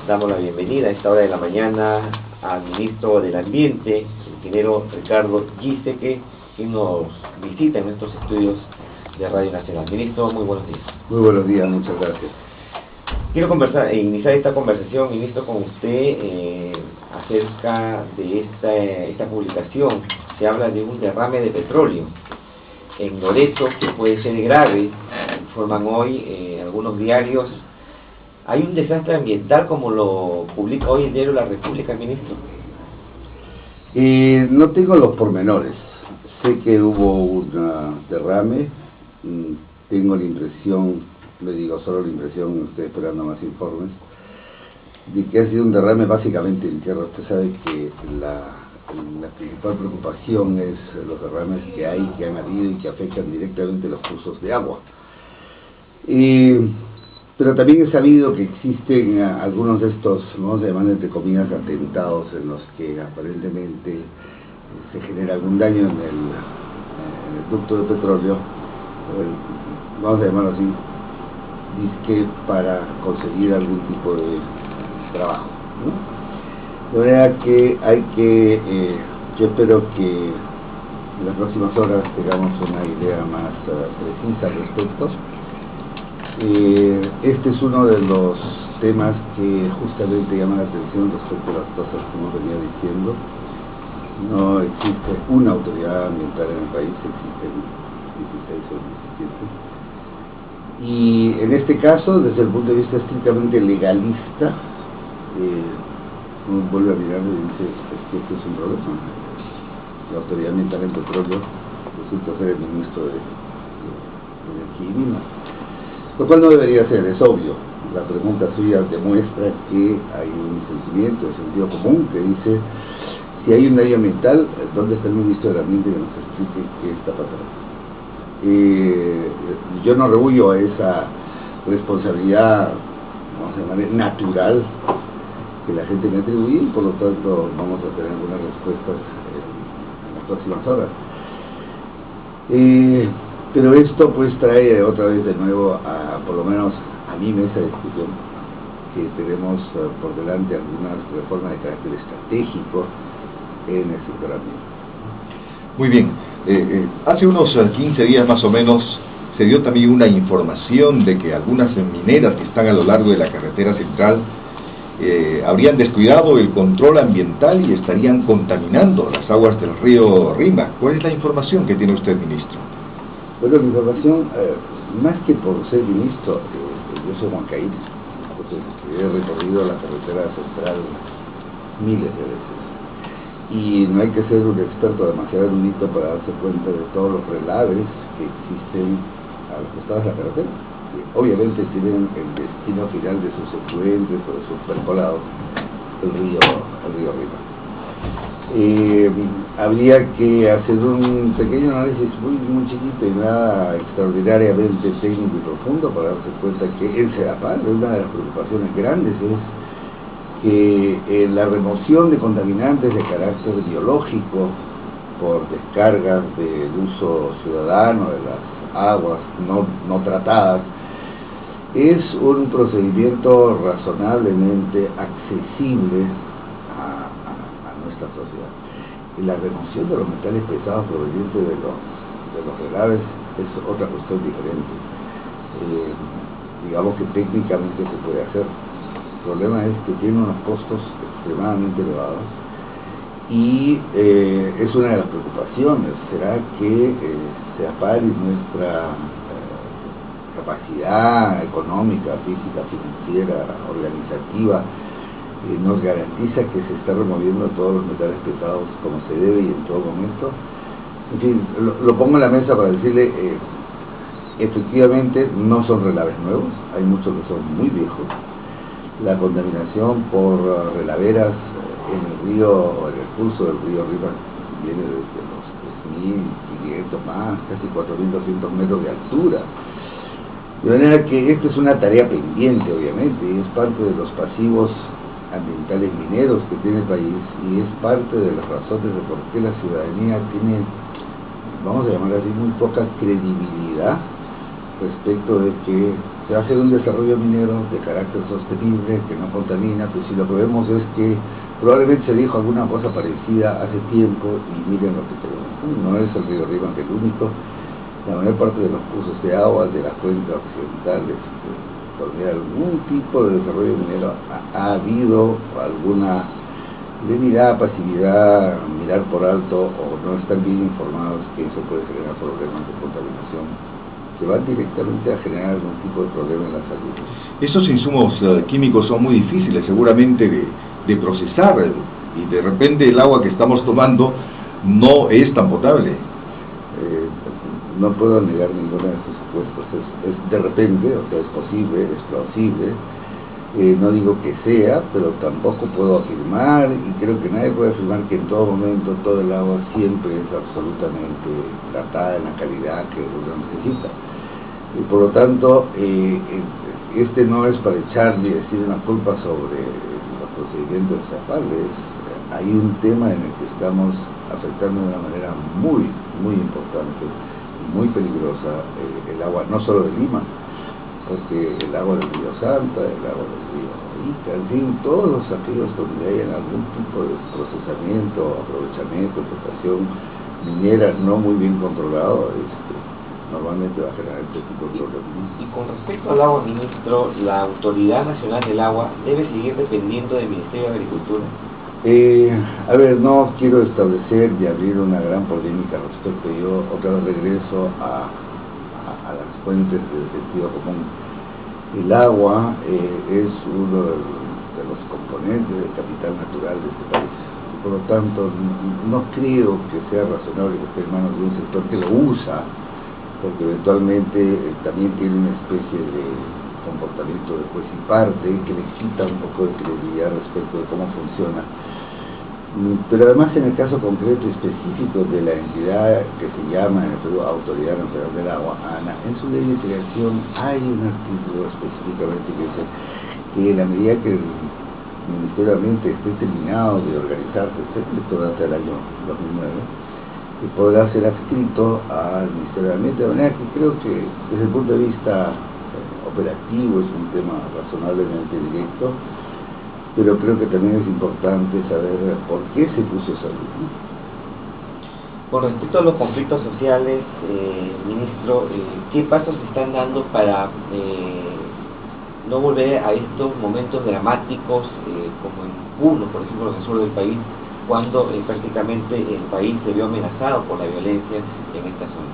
Damos la bienvenida a esta hora de la mañana al ministro del Ambiente, el ingeniero Ricardo Giesecke, que nos visita en estos estudios de Radio Nacional. Ministro, muy buenos días. Muy buenos días, muchas gracias. Quiero iniciar esta conversación, ministro, con usted acerca de esta publicación. Se habla de un derrame de petróleo en Loreto que puede ser grave, informan hoy algunos diarios. ¿Hay un desastre ambiental como lo publica hoy el diario La República, ministro? No tengo los pormenores. Sé que hubo un derrame. Tengo la impresión, le digo solo la impresión, estoy esperando más informes, de que ha sido un derrame básicamente en tierra. Usted sabe que la principal preocupación es los derrames que han habido y que afectan directamente los cursos de agua. Pero también he sabido que existen algunos de estos, vamos a llamar entre comillas, atentados en los que aparentemente se genera algún daño en el ducto de petróleo, vamos a llamarlo así, disque para conseguir algún tipo de trabajo, ¿no? De manera que yo espero que en las próximas horas tengamos una idea más precisa al respecto. Este es uno de los temas que justamente llaman la atención respecto a las cosas que hemos venido diciendo. No existe una autoridad ambiental en el país, existen 16 o 17. Y en este caso, desde el punto de vista estrictamente legalista, uno vuelve a mirar y dice, es que esto es un problema. La autoridad ambiental en petróleo resulta ser el ministro de Energía y Minas. Lo cual no debería ser, es obvio. La pregunta suya demuestra que hay un sentimiento de sentido común que dice, si hay un daño ambiental, ¿dónde está el ministro del Ambiente que nos explique qué está pasando? Yo no rehuyo a esa responsabilidad, vamos a llamar natural, que la gente me atribuye, y por lo tanto vamos a tener algunas respuestas en las próximas horas. Pero esto pues trae otra vez de nuevo, por lo menos a mi mesa de discusión, que tenemos por delante algunas reformas de carácter estratégico en el sector ambiental. Muy bien, hace unos 15 días más o menos se dio también una información de que algunas mineras que están a lo largo de la carretera central habrían descuidado el control ambiental y estarían contaminando las aguas del río Rímac. ¿Cuál es la información que tiene usted, ministro? Bueno, la información, más que por ser ministro, yo soy huancaíno, entonces he recorrido la carretera central miles de veces. Y no hay que ser un experto demasiado erudito para darse cuenta de todos los relaves que existen a los costados de la carretera, que obviamente tienen el destino final de sus efluentes o de sus percolados, el río Rímac. Habría que hacer un pequeño análisis muy chiquito y nada extraordinariamente técnico y profundo para darse cuenta que el CEDAPAL, una de las preocupaciones grandes es que la remoción de contaminantes de carácter biológico por descargas del uso ciudadano de las aguas no tratadas es un procedimiento razonablemente accesible a nuestra sociedad. Y la remoción de los metales pesados provenientes de los relaves es otra cuestión diferente. Digamos que técnicamente se puede hacer. El problema es que tiene unos costos extremadamente elevados y es una de las preocupaciones. ¿Será que CEDAPAL y nuestra capacidad económica, física, financiera, organizativa nos garantiza que se está removiendo todos los metales pesados como se debe y en todo momento? En fin, lo pongo en la mesa para decirle, efectivamente no son relaves nuevos, hay muchos que son muy viejos. La contaminación por relaveras en el río, o en el curso del río Rímac, viene desde los 3.500 más, casi 4.200 metros de altura. De manera que esto es una tarea pendiente, obviamente, y es parte de los pasivos ambientales mineros que tiene el país, y es parte de las razones de por qué la ciudadanía tiene, vamos a llamar así, muy poca credibilidad respecto de que se hace un desarrollo minero de carácter sostenible, que no contamina, pues si lo que vemos es que probablemente se dijo alguna cosa parecida hace tiempo y miren lo que tenemos. No es el río Rímac el único, la mayor parte de los cursos de agua de la cuenca occidental, donde algún tipo de desarrollo minero ha habido alguna debilidad, pasividad, mirar por alto o no estar bien informados, que eso puede generar problemas de contaminación que van directamente a generar algún tipo de problema en la salud. Estos insumos químicos son muy difíciles seguramente de procesar, y de repente el agua que estamos tomando no es tan potable. No puedo negar ninguna de sus supuestos, es de repente, o sea, es posible, es plausible. No digo que sea, pero tampoco puedo afirmar, y creo que nadie puede afirmar que en todo momento todo el agua siempre es absolutamente tratada en la calidad que uno necesita. Y por lo tanto, este no es para echarle y decir una culpa sobre los procedimientos estables. Hay un tema en el que estamos afectando de una manera muy, muy importante y muy peligrosa el agua, no solo de Lima, porque el agua del río Santa, el agua del río Ica, en fin, todos aquellos donde hay algún tipo de procesamiento, aprovechamiento, explotación minera no muy bien controlado, normalmente va a generar este tipo de problemas. Y con respecto al agua, ministro, ¿la Autoridad Nacional del Agua debe seguir dependiendo del Ministerio de Agricultura? A ver, no quiero establecer y abrir una gran polémica al respecto. Yo otra vez regreso a las fuentes del sentido común. El agua es uno de los componentes del capital natural de este país. Por lo tanto, no creo que sea razonable que esté en manos de un sector que lo usa, porque eventualmente también tiene una especie de comportamiento de juez y parte que le quita un poco de credibilidad respecto de cómo funciona. Pero además, en el caso concreto y específico de la entidad que se llama en el Perú Autoridad Nacional del Agua, ANA, en su ley de creación hay un artículo específicamente que dice que en la medida que el Ministerio de Ambiente esté terminado de organizarse, esto data del año 2009, y podrá ser adscrito al Ministerio de Ambiente, de manera que creo que desde el punto de vista operativo es un tema razonablemente directo, pero creo que también es importante saber por qué se puso esa ley. Con respecto a los conflictos sociales, ministro, ¿qué pasos se están dando para no volver a estos momentos dramáticos como en Puno, por ejemplo, en el sur del país, cuando prácticamente el país se vio amenazado por la violencia en esta zona?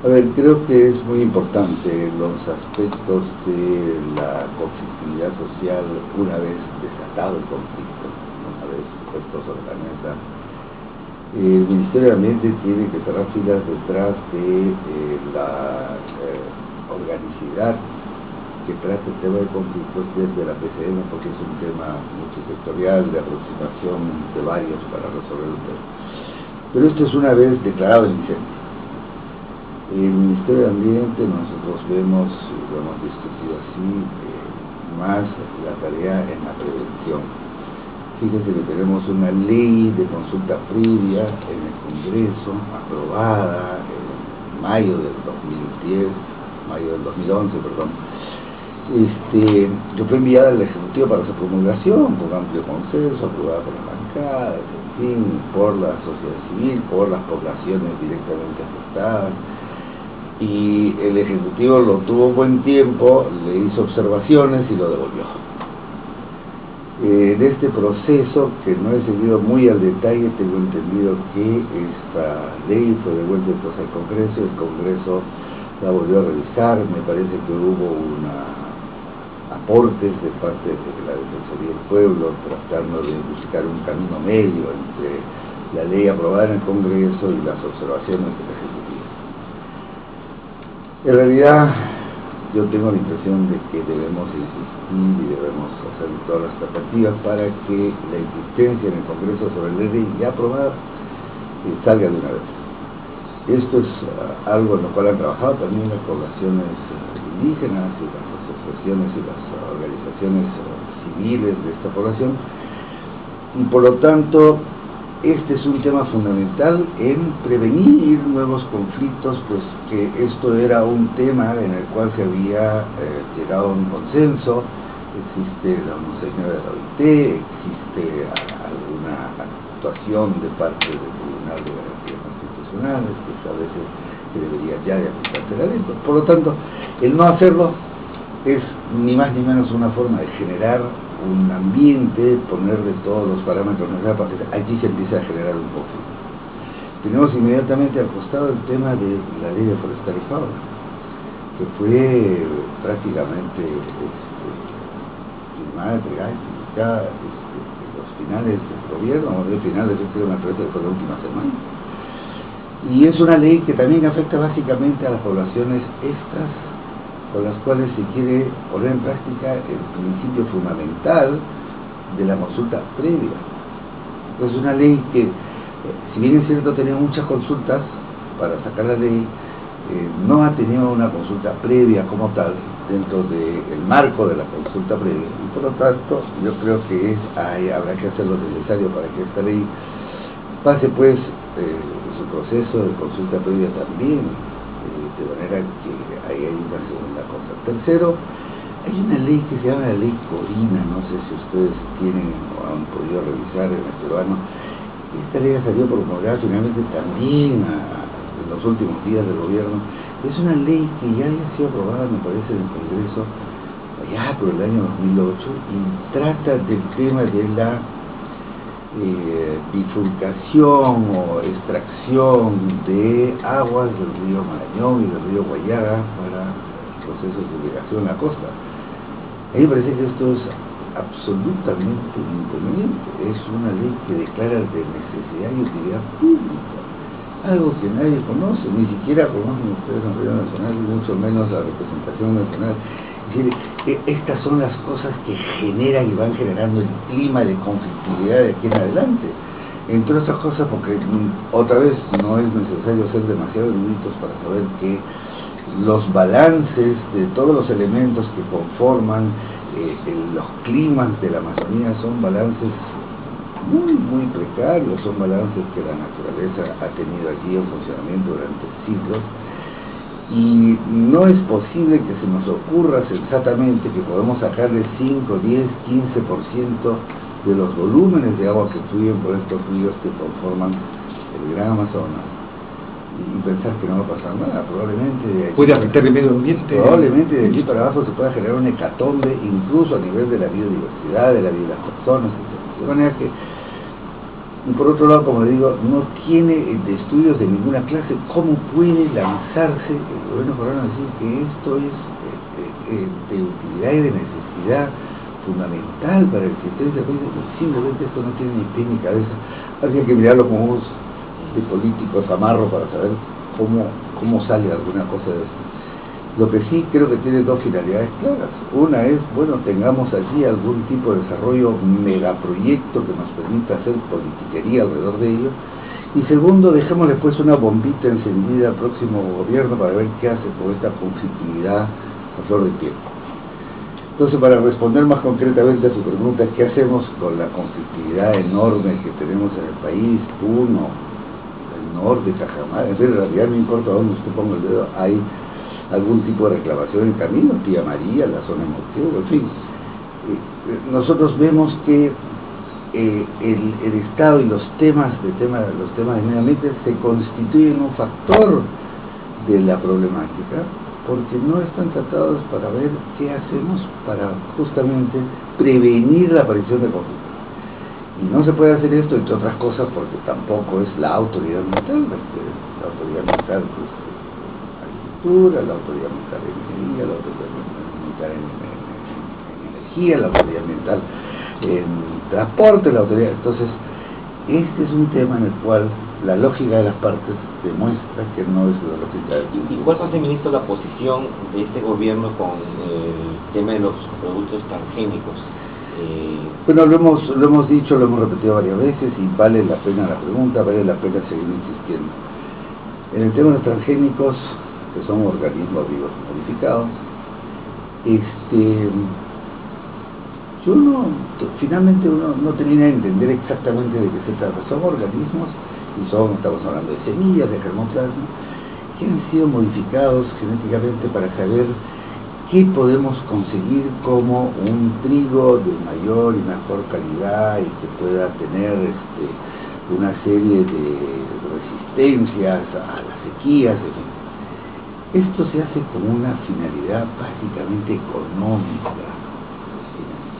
A ver, creo que es muy importante los aspectos de la conflictividad social una vez desatado el conflicto, una vez puesto sobre la mesa. El Ministerio de Ambiente tiene que cerrar filas detrás de la organicidad que trata el tema de conflictos desde la PCM, porque es un tema multisectorial de aproximación de varios para resolver un tema. Pero esto es una vez declarado el incendio. El Ministerio de Ambiente, nosotros vemos, y lo hemos discutido así, más la tarea en la prevención. Fíjense que tenemos una ley de consulta previa en el Congreso, aprobada en mayo del 2011, que fue enviada al Ejecutivo para su promulgación, con amplio consenso, aprobada por la bancada, en fin, por la sociedad civil, por las poblaciones directamente afectadas. Y el Ejecutivo lo tuvo buen tiempo, le hizo observaciones y lo devolvió. En este proceso, que no he seguido muy al detalle, tengo entendido que esta ley fue devuelta entonces al Congreso, el Congreso la volvió a revisar, me parece que hubo aportes de parte de la Defensoría del Pueblo, tratando de buscar un camino medio entre la ley aprobada en el Congreso y las observaciones del Ejecutivo. En realidad, yo tengo la impresión de que debemos insistir y debemos hacer todas las tratativas para que la insistencia en el Congreso sobre la ley ya aprobada salga de una vez. Esto es algo en lo cual han trabajado también las poblaciones indígenas y las asociaciones y las organizaciones civiles de esta población, y por lo tanto este es un tema fundamental en prevenir nuevos conflictos, pues que esto era un tema en el cual se había llegado a un consenso. Existe la homosexualidad de la OIT, existe alguna actuación de parte del Tribunal de Garantías Constitucionales que establece que debería ya de aplicarse la ley. Por lo tanto, el no hacerlo es ni más ni menos una forma de generar un ambiente, ponerle todos los parámetros necesarios para que allí se empiece a generar un conflicto. Tenemos inmediatamente al costado el tema de la ley de forestal y fauna, que fue prácticamente firmada, entregada y publicada en los finales del gobierno, o de finales, yo creo, me parece que fue la última semana. Y es una ley que también afecta básicamente a las poblaciones estas, con las cuales se quiere poner en práctica el principio fundamental de la consulta previa. Es una ley que, si bien es cierto, tenía muchas consultas para sacar la ley, no ha tenido una consulta previa como tal dentro del marco de la consulta previa, y por lo tanto yo creo que habrá que hacer lo necesario para que esta ley pase pues su proceso de consulta previa también, de manera que ahí hay una segunda cosa. Tercero, hay una ley que se llama la ley Corina, no sé si ustedes tienen o han podido revisar en el peruano. Esta ley ha salido promulgada finalmente también en los últimos días del gobierno. Es una ley que ya había sido aprobada, me parece, en el Congreso allá por el año 2008, y trata del tema de la bifurcación o extracción de aguas del río Marañón y del río Guayaga para procesos de irrigación a la costa. A mí me parece que esto es absolutamente inconveniente. Es una ley que declara de necesidad y utilidad pública, algo que nadie conoce, ni siquiera conocen ustedes en Radio Nacional, y mucho menos la representación nacional. Es decir, estas son las cosas que generan y van generando el clima de conflictividad de aquí en adelante. Entre otras cosas porque, otra vez, no es necesario ser demasiado eruditos para saber que los balances de todos los elementos que conforman los climas de la Amazonía son balances muy, muy precarios, son balances que la naturaleza ha tenido allí en funcionamiento durante siglos. Y no es posible que se nos ocurra sensatamente que podemos sacarle 5, 10, 15% de los volúmenes de agua que fluyen por estos ríos que conforman el Gran Amazonas y pensar que no va a pasar nada. Probablemente de aquí ¿puede afectar el medio ambiente? Probablemente de aquí para abajo se pueda generar una hecatombe, incluso a nivel de la biodiversidad, de la vida de las personas, etc. De manera que, y por otro lado, como digo, no tiene de estudios de ninguna clase. ¿Cómo puede lanzarse el gobierno peruano a decir que esto es de utilidad y de necesidad fundamental para el existencia del país? Simplemente esto no tiene ni pie ni cabeza. Así que hay que mirarlo con ojos de políticos amarro para saber cómo sale alguna cosa de esto. Lo que sí creo que tiene dos finalidades claras. Una es, bueno, tengamos allí algún tipo de desarrollo megaproyecto que nos permita hacer politiquería alrededor de ello. Y segundo, dejemos después una bombita encendida al próximo gobierno para ver qué hace con esta conflictividad a flor de piel. Entonces, para responder más concretamente a su pregunta, ¿qué hacemos con la conflictividad enorme que tenemos en el país? Puno, el norte, Cajamarca, en realidad no importa dónde usted ponga el dedo, hay algún tipo de reclamación en camino, Tía María, la zona de Moqueo, en fin. Nosotros vemos que el Estado y los temas de medio ambiente se constituyen un factor de la problemática, porque no están tratados para ver qué hacemos para justamente prevenir la aparición de conflictos. Y no se puede hacer esto, entre otras cosas, porque tampoco es la autoridad ambiental, la autoridad ambiental pues, la autoridad ambiental en ingeniería, la autoridad ambiental en energía, la autoridad ambiental en transporte, la autoridad. Entonces, este es un tema en el cual la lógica de las partes demuestra que no es la lógica del mundo. ¿Y cuál es, ministro, la posición de este gobierno con el tema de los productos transgénicos? Bueno, lo hemos dicho, lo hemos repetido varias veces y vale la pena la pregunta, vale la pena seguir insistiendo. En el tema de los transgénicos, que son organismos vivos modificados, finalmente uno no termina de entender exactamente de qué se trata. Son organismos, y estamos hablando de semillas, de germoplasma, que han sido modificados genéticamente para saber qué podemos conseguir como un trigo de mayor y mejor calidad y que pueda tener una serie de resistencias a las sequías, en fin. Esto se hace con una finalidad básicamente económica,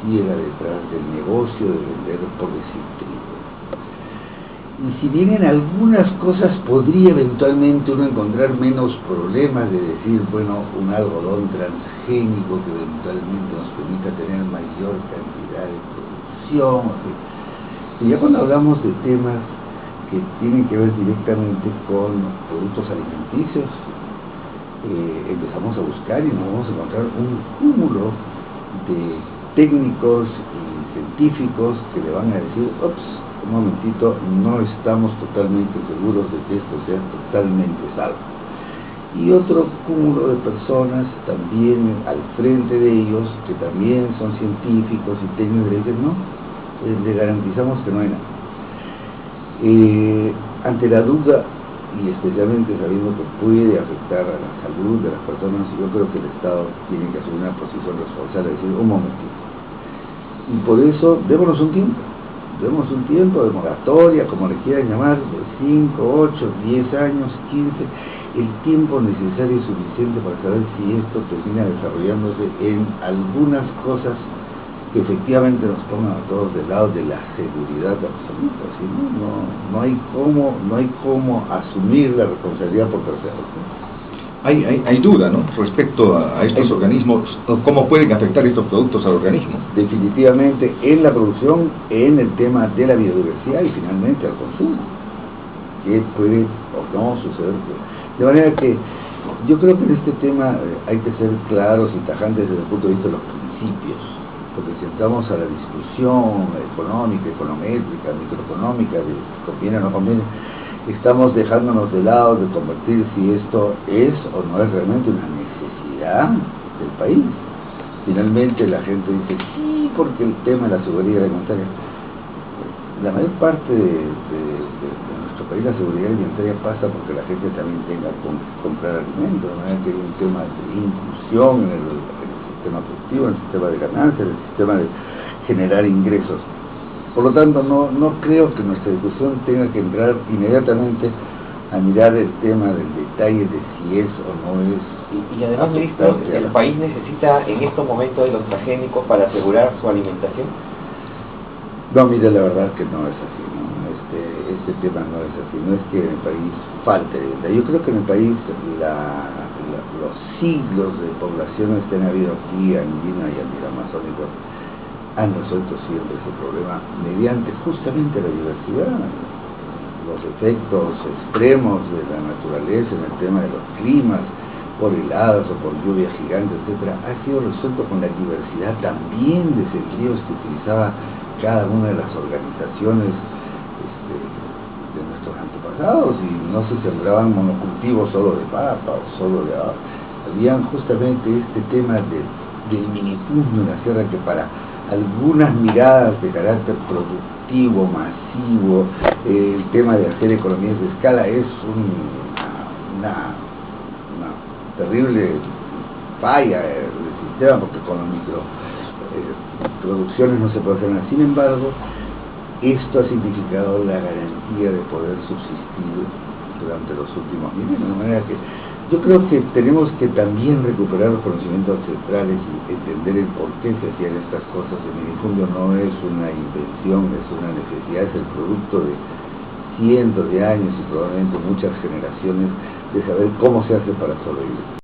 financiera, detrás del negocio de vender, por decir, trigo. Y si bien en algunas cosas podría eventualmente uno encontrar menos problemas de decir, bueno, un algodón transgénico que eventualmente nos permita tener mayor cantidad de producción, y ya cuando hablamos de temas que tienen que ver directamente con productos alimenticios, empezamos a buscar y nos vamos a encontrar un cúmulo de técnicos y científicos que le van a decir, ups, un momentito, no estamos totalmente seguros de que esto sea totalmente salvo. Y otro cúmulo de personas también al frente de ellos, que también son científicos y técnicos, le dicen, no, le garantizamos que no hay nada. Ante la duda, y especialmente sabiendo que puede afectar a la salud de las personas, yo creo que el Estado tiene que asumir una posición responsable, decir, un momentito. Y por eso, démonos un tiempo de moratoria, como le quieran llamar, de 5, 8, 10 años, 15, el tiempo necesario y suficiente para saber si esto termina desarrollándose en algunas cosas que efectivamente nos pongan a todos del lado de la seguridad absoluta. ¿Sí? No hay cómo asumir la responsabilidad por terceros. Hay duda, ¿no?, respecto a estos organismos, cómo pueden afectar estos productos al organismo. Definitivamente en la producción, en el tema de la biodiversidad y finalmente al consumo. ¿Qué puede o no suceder? De manera que yo creo que en este tema hay que ser claros y tajantes desde el punto de vista de los principios. Porque si entramos a la discusión económica, econométrica, microeconómica, de conviene o no conviene, estamos dejándonos de lado de convertir si esto es o no es realmente una necesidad del país. Finalmente la gente dice, sí, porque el tema de la seguridad alimentaria, la mayor parte de nuestro país la seguridad alimentaria pasa porque la gente también tenga que comprar alimentos, de manera que hay un tema de inclusión en el sistema productivo, en el sistema de ganancias, en el sistema de generar ingresos. Por lo tanto, no creo que nuestra discusión tenga que entrar inmediatamente a mirar el tema del detalle de si es o no es. Y además, ministro, ¿el país necesita en estos momentos de los transgénicos para asegurar su alimentación? No, mire, la verdad que no es así, ¿no? Este tema no es así, no es que en el país falte alimentación. Yo creo que en el país los siglos de poblaciones que han habido aquí, andina y andiramazónico, han resuelto siempre ese problema mediante justamente la diversidad. Los efectos extremos de la naturaleza en el tema de los climas, por heladas o por lluvias gigantes, etcétera, ha sido resuelto con la diversidad también de sentidos que utilizaba cada una de las organizaciones de nuestros antepasados, y no se sembraban monocultivos solo de papa o solo de agua. Habían justamente este tema del minipunio en la sierra, que para algunas miradas de carácter productivo, masivo, el tema de hacer economías de escala es una terrible falla del sistema, porque con las producciones no se puede hacer nada. Sin embargo, esto ha significado la garantía de poder subsistir durante los últimos milenios, de manera que yo creo que tenemos que también recuperar los conocimientos ancestrales y entender el por qué se hacían estas cosas. El minifundio no es una invención, es una necesidad, es el producto de cientos de años y probablemente muchas generaciones de saber cómo se hace para sobrevivir.